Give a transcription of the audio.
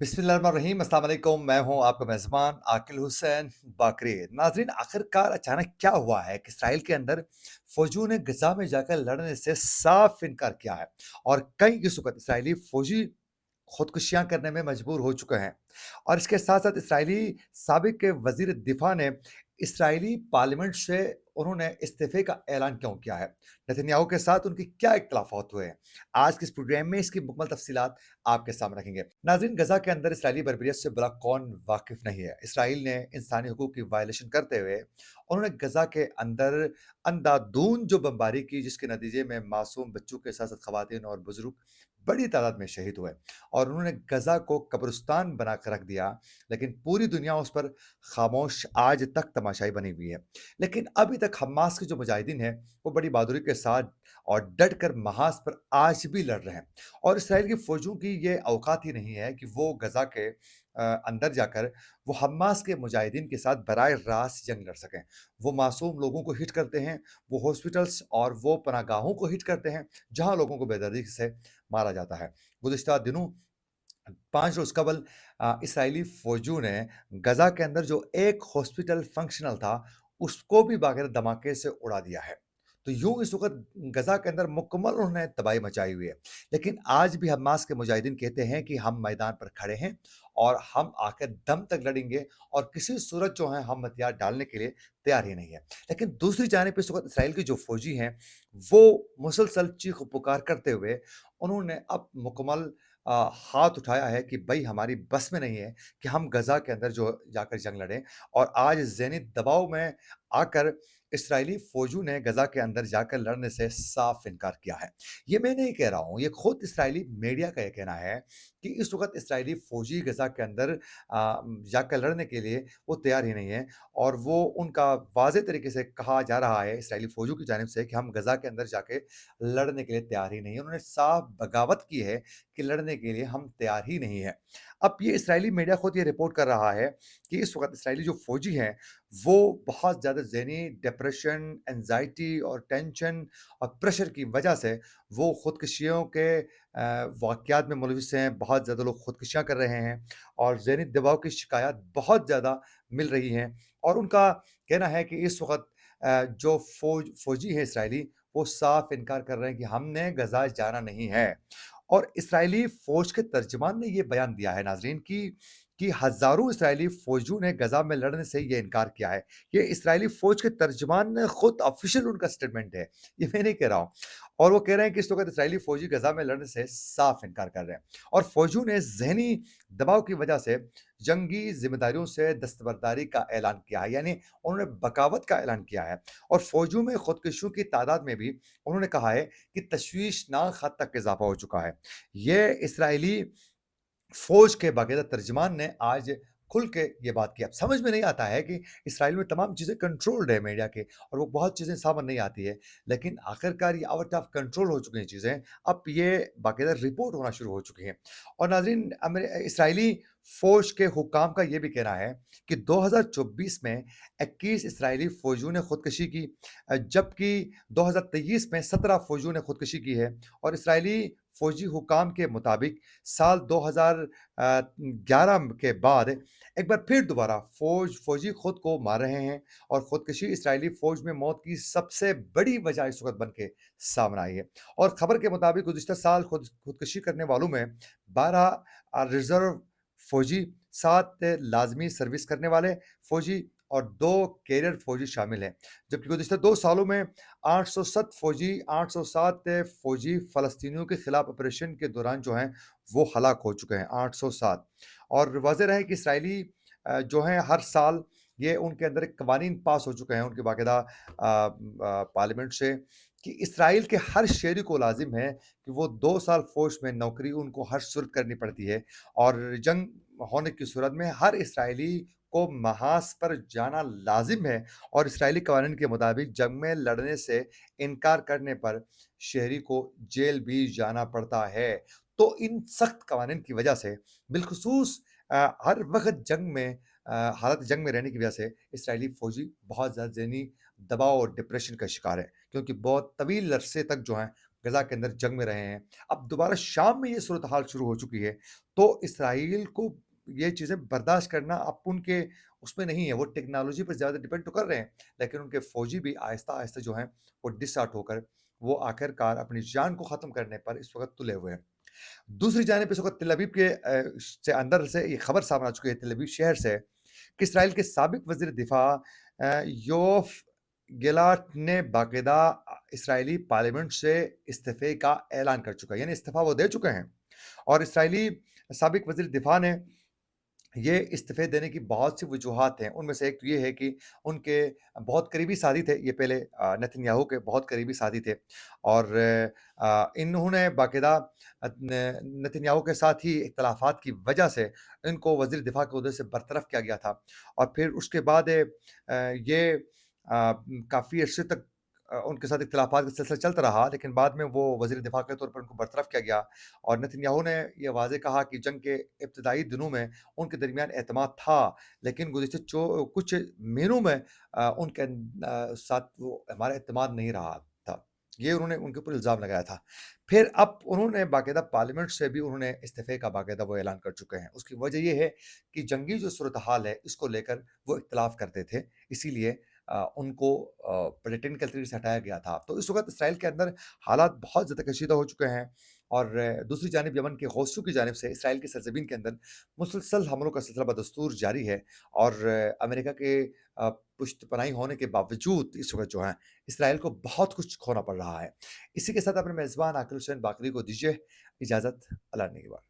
बिस्मिल्लाहिर्रहमानिर्रहीम अस्सलाम वालेकुम। मैं हूं आपका मेज़बान आकिल हुसैन बाकरी। नाज़रीन, आखिरकार अचानक क्या हुआ है कि इसराइल के अंदर फ़ौजियों ने गज़ा में जाकर लड़ने से साफ इनकार किया है और कई इस वक़्त इसराइली फ़ौजी खुदकुशियाँ करने में मजबूर हो चुके हैं। और इसके साथ-साथ इसराइली साबिक वज़ीर दिफ़ा ने इसराइली पार्लियामेंट से उन्होंने इस्तीफ़े का ऐलान क्यों किया है? नेतन्याहू के साथ उनके क्या इख्तिलाफ़ात हुए हैं? आज के इस प्रोग्राम में इसकी मुकम्मल तफ़सीलात आपके सामने रखेंगे। नाज़रीन, गज़ा के अंदर इसराइली बर्बरियत से भला कौन वाकिफ़ नहीं है? इसराइल ने इंसानी हकूक़ की वायलेशन करते हुए उन्होंने गज़ा के अंदर अंधाधुंध जो बमबारी की, जिसके नतीजे में मासूम बच्चों के साथ-साथ ख़वातीन और बुज़ुर्ग बड़ी तादाद में शहीद हुए और उन्होंने गज़ा को कब्रिस्तान बनाकर रख दिया, लेकिन पूरी दुनिया उस पर खामोश आज तक तमाशाई बनी हुई है। लेकिन अभी तक हमास के जो मुजाहिदीन हैं, वो बड़ी बहादुरी के साथ और डट कर महाज़ पर आज भी लड़ रहे हैं और इसराइल की फ़ौजों की ये औकात ही नहीं है कि वो गज़ा के अंदर जाकर वो हमास के मुजाहिदीन के साथ बराह रास्त जंग लड़ सकें। वो मासूम लोगों को हिट करते हैं, वो हॉस्पिटल्स और वो पनाहगाहों को हिट करते हैं, जहाँ लोगों को बेदर्दी से मारा जाता है। गुज़िश्ता दिनों 5 रोज़ कबल इसराइली फ़ौजियों ने गज़ा के अंदर जो एक हॉस्पिटल फ़ंक्शनल था, उसको भी बाकायदा धमाके से उड़ा दिया है। तो यूँ इस वक़्त गज़ा के अंदर मुकम्मल उन्होंने तबाही मचाई हुई है। लेकिन आज भी हमास के मुजाहिदीन कहते हैं कि हम मैदान पर खड़े हैं और हम आखिर दम तक लड़ेंगे और किसी सूरत जो है हम हथियार डालने के लिए तैयार ही नहीं है। लेकिन दूसरी जानिब इस वक़्त इसराइल के जो फ़ौजी हैं, वो मुसलसल चीख-पुकार करते हुए उन्होंने अब मुकम्मल हाथ उठाया है कि भई हमारी बस में नहीं है कि हम गज़ा के अंदर जो जाकर जंग लड़ें और आज ज़हनी दबाव में आकर इसराइली फ़ौजियों ने गज़ा के अंदर जाकर लड़ने से साफ इनकार किया है। ये मैं नहीं कह रहा हूँ, ये खुद इसराइली मीडिया का ये कहना है कि इस वक़्त इसराइली फ़ौजी गज़ा के अंदर जाकर लड़ने के लिए वो तैयार ही नहीं है और वो उनका वाज़ेह तरीके से कहा जा रहा है इसराइली फ़ौजियों की जानिब से कि हम गज़ा के अंदर जाके लड़ने के लिए तैयार ही नहीं हैं। उन्होंने साफ बगावत की है कि लड़ने के लिए हम तैयार ही नहीं हैं। अब ये इसराइली मीडिया खुद ये रिपोर्ट कर रहा है कि इस वक़्त इसराइली जो फ़ौजी हैं, वो बहुत ज़्यादा ज़हनी डिप्रेशन, एंग्ज़ायटी और टेंशन और प्रेशर की वजह से वो खुदकुशियों के वाक़यात में मुलविस हैं। बहुत ज़्यादा लोग खुदकुशियाँ कर रहे हैं और ज़हनी दबाव की शिकायत बहुत ज़्यादा मिल रही हैं और उनका कहना है कि इस वक़्त जो फ़ौजी हैं इसराइली, वो साफ इनकार कर रहे हैं कि हमने गज़ा जाना नहीं है। और इसराइली फ़ौज के तर्जुमान ने ये बयान दिया है नाज़रीन कि हज़ारों इसराइली फ़ौजियों ने गज़ा में लड़ने से ये इनकार किया है। ये इसराइली फ़ौज के तर्जुमान ने खुद ऑफ़िशियल उनका स्टेटमेंट है, ये मैं नहीं कह रहा हूँ। और वो कह रहे हैं कि इस वक़्त इसराइली फ़ौजी गज़ा में लड़ने से साफ इनकार कर रहे हैं और फ़ौजियों ने ज़हनी दबाव की वजह से जंगी ज़िम्मेदारियों से दस्तबरदारी का ऐलान किया है, यानी उन्होंने बगावत का ऐलान किया है और फ़ौजियों में खुदकुशियों की तादाद में भी उन्होंने कहा है कि तशवीशनाक हद तक इज़ाफ़ा हो चुका है। ये इसराइली फ़ौज के बाकायदा तर्जुमान ने आज खुल के ये बात की। अब समझ में नहीं आता है कि इसराइल में तमाम चीज़ें कंट्रोल्ड है मीडिया के और वो बहुत चीज़ें सामने नहीं आती है। लेकिन आखिरकार ये आउट ऑफ कंट्रोल हो चुकी हैं चीज़ें। अब ये बाकायदा रिपोर्ट होना शुरू हो चुकी हैं। और नाज़रीन, इसराइली फ़ौज के हुकाम का ये भी कहना है कि 2024 में 21 इसराइली फ़ौजियों ने खुदकुशी की, जबकि 2023 में 17 फ़ौजियों ने खुदकुशी की है और इसराइली फ़ौजी हुकाम के मुताबिक साल 2011 के बाद एक बार फिर दोबारा फ़ौजी खुद को मार रहे हैं और खुदकुशी इसराइली फ़ौज में मौत की सबसे बड़ी वजह इस वक़्त बन के सामने आई है। और खबर के मुताबिक गुज़िश्ता साल खुदकुशी करने वालों में 12 रिज़र्व फ़ौजी, 7 लाज़मी सर्विस करने वाले फ़ौजी और 2 कैरियर फ़ौजी शामिल हैं। जबकि गुज़िश्ता 2 सालों में 807 फ़ौजी फ़लस्तीनियों के खिलाफ ऑपरेशन के दौरान जो हैं, वो हलाक हो चुके हैं, 807। और वाज़ेह रहे कि इसराइली जो हैं हर साल ये उनके अंदर एक कवानीन पास हो चुके हैं उनके बाकायदा पार्लियामेंट से कि इसराइल के हर शहरी को लाज़िम है कि वो 2 साल फ़ौज में नौकरी उनको हर सूरत करनी पड़ती है और जंग होने की सूरत में हर इसराइली को महाज़ पर जाना लाज़िम है और इसराइली कवानीन के मुताबिक जंग में लड़ने से इनकार करने पर शहरी को जेल भी जाना पड़ता है। तो इन सख्त कवानीन की वजह से बिलख़ुसूस हर वक़्त हालत जंग में रहने की वजह से इसराइली फ़ौजी बहुत ज़्यादा ज़हनी दबाव और डिप्रेशन का शिकार है, क्योंकि बहुत तवील अरसे तक जो हैं غزہ کے اندر جنگ میں رہے ہیں، اب دوبارہ شام میں یہ صورتحال شروع ہو چکی ہے، تو اسرائیل کو یہ چیزیں برداشت کرنا اب ان کے اس میں نہیں ہے، وہ ٹیکنالوجی پر زیادہ ڈیپینڈ تو کر رہے ہیں، لیکن ان کے فوجی بھی آہستہ آہستہ جو ہیں وہ ڈسارٹ ہو کر وہ آخر کار اپنی جان کو ختم کرنے پر اس وقت تلے ہوئے ہیں۔ دوسری جانب اس وقت تل ابیب کے سے اندر سے یہ خبر سامنے آ چکی ہے، تل ابیب شہر سے، کہ اسرائیل کے سابق وزیر دفاع یوف گیلارٹ نے باقاعدہ اسرائیلی پارلیمنٹ سے استعفے کا اعلان کر چکا ہے، یعنی استعفیٰ وہ دے چکے ہیں، اور اسرائیلی سابق وزیر دفاع نے یہ استعفے دینے کی بہت سی وجوہات ہیں، ان میں سے ایک تو یہ ہے کہ ان کے بہت قریبی ساتھی تھے یہ پہلے، نیتن یاہو کے بہت قریبی ساتھی تھے، اور انہوں نے باقاعدہ نیتن یاہو کے ساتھ ہی اختلافات کی وجہ سے ان کو وزیر دفاع کے عہدے سے برطرف کیا گیا تھا، اور پھر اس کے بعد یہ کافی عرصے تک ان کے ساتھ اختلافات کا سلسلہ چلتا رہا، لیکن بعد میں وہ وزیر دفاع کے طور پر ان کو برطرف کیا گیا، اور نیتن یاہو نے یہ واضح کہا کہ جنگ کے ابتدائی دنوں میں ان کے درمیان اعتماد تھا، لیکن گزشتہ کچھ مہینوں میں ان کے ساتھ وہ ہمارا اعتماد نہیں رہا تھا، یہ انہوں نے ان کے اوپر الزام لگایا تھا۔ پھر اب انہوں نے باقاعدہ پارلیمنٹ سے بھی انہوں نے استعفے کا باقاعدہ وہ اعلان کر چکے ہیں، اس کی وجہ یہ ہے کہ جنگی جو صورتحال ہے اس کو لے کر وہ اختلاف کرتے تھے، اسی لیے ان کو پولیٹیکل طریقے سے ہٹایا گیا تھا۔ تو اس وقت اسرائیل کے اندر حالات بہت زیادہ کشیدہ ہو چکے ہیں، اور دوسری جانب یمن کے حوثیوں کی جانب سے اسرائیل کی سرزمین کے اندر مسلسل حملوں کا سلسلہ بدستور جاری ہے، اور امریکہ کے پشت پناہی ہونے کے باوجود اس وقت جو ہے اسرائیل کو بہت کچھ کھونا پڑ رہا ہے۔ اسی کے ساتھ اپنے میزبان عاقل حسین باقری کو دیجیے اجازت، اللہ نگہبان۔